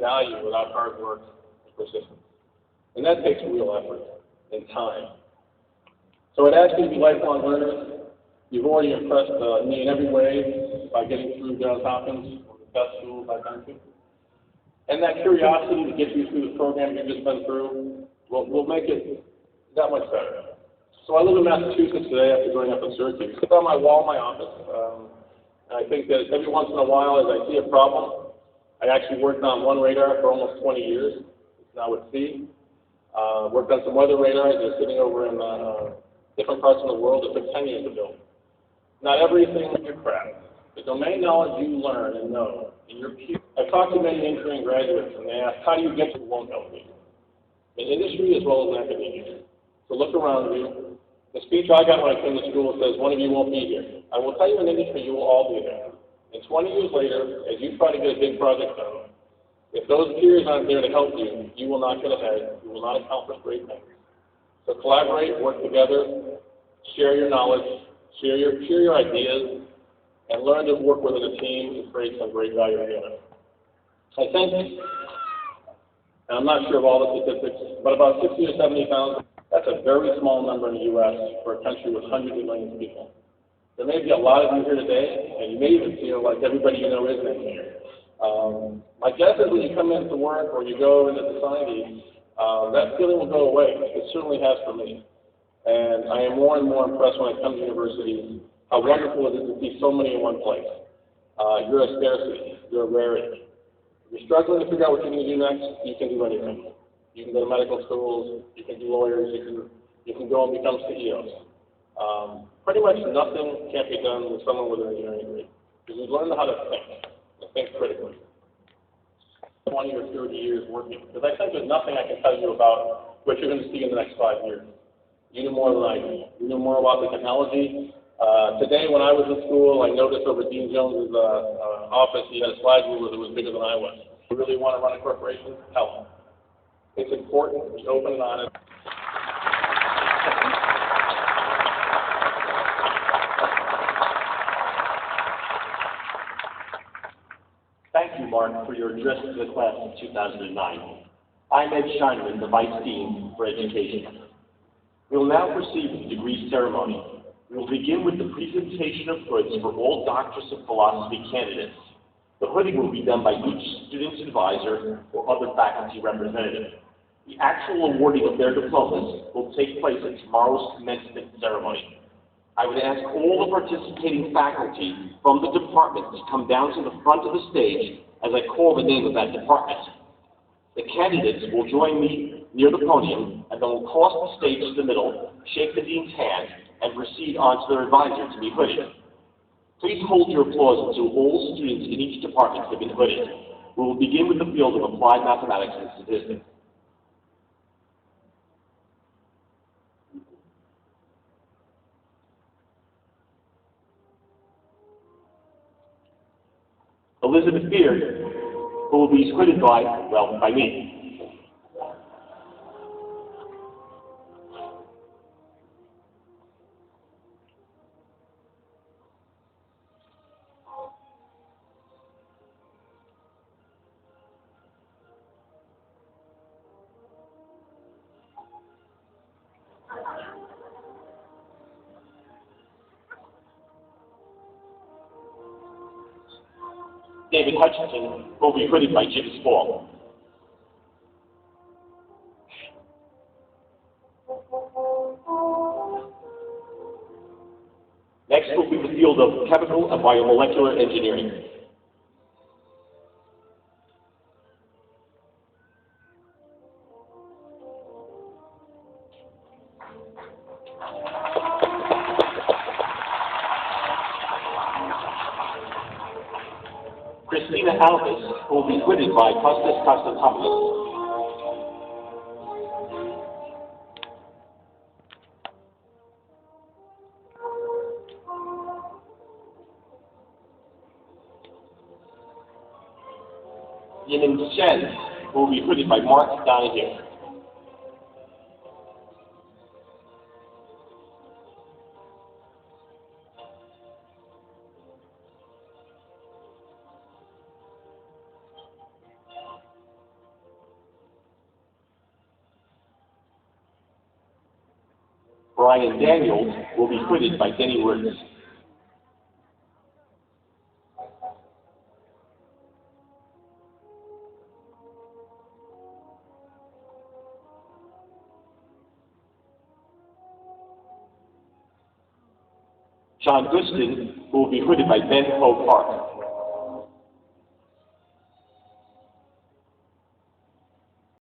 value without hard work and persistence. And that takes real effort and time. So I'd ask you to be lifelong learners. You've already impressed me in every way by getting through Johns Hopkins, one of the best schools I've been to. And that curiosity to get you through the program you've just been through will make it that much better. So I live in Massachusetts today after growing up in Syracuse. It's on my wall in my office. And I think that every once in a while, as I see a problem, I actually worked on one radar for almost 20 years. It's now at sea. Worked on some weather radars. They're sitting over in different parts of the world. It took 10 years to build. Not everything is your craft. The domain knowledge you learn and know in your peers. I've talked to many engineering graduates, and they ask, how do you get to won't help you? In industry as well as in academia. So look around you. The speech I got when I came to school says, one of you won't be here. I will tell you in industry, you will all be there. And 20 years later, as you try to get a big project done, if those peers aren't there to help you, you will not get ahead. You will not accomplish great things. So collaborate, work together, share your knowledge, share your ideas, and learn to work within a team to create some great value together. I think, and I'm not sure of all the statistics, but about 60 or 70,000, that's a very small number in the U.S. for a country with hundreds of millions of people. There may be a lot of you here today, and you may even feel like everybody you know is an engineer. My guess is when you come into work or you go into society, that feeling will go away. It certainly has for me. And I am more and more impressed when I come to universities how wonderful it is to see so many in one place. You're a scarcity. You're a rarity. If you're struggling to figure out what you're going to do next, you can do anything. You can go to medical schools, you can be lawyers, you can go and become CEOs. Pretty much nothing can't be done with someone with an engineering degree, because you learn how to think critically. 20 or 30 years working, because I think there's nothing I can tell you about what you're going to see in the next 5 years. You know more than I do. You know more about the technology. Today, when I was in school, I noticed over Dean Jones's office, he had a slide ruler that was bigger than I was. You really want to run a corporation? Tell him. It's important to be open and honest. Thank you, Mark, for your address to the class of 2009. I'm Ed Scheinman, the Vice Dean for Education. We will now proceed with the degree ceremony. We will begin with the presentation of hoods for all Doctors of Philosophy candidates. The hooding will be done by each student's advisor or other faculty representative. The actual awarding of their diplomas will take place at tomorrow's commencement ceremony. I would ask all the participating faculty from the department to come down to the front of the stage as I call the name of that department. The candidates will join me near the podium and then will cross the stage to the middle, shake the dean's hand, and proceed on to their advisor to be hooded. Please hold your applause until all students in each department have been hooded. We will begin with the field of applied mathematics and statistics. Elizabeth Beard, who will be hooded by me. David Hutchinson will be hooded by Jim Spall. Next will be the field of chemical and biomolecular engineering. Christina Alves will be hooded by Kostas Konstantinopoulos. Yimin Chen will be hooded by Mark Donahue. Brian Daniels will be hooded by Denny Ritz. John Guston will be hooded by Ben Ho Park.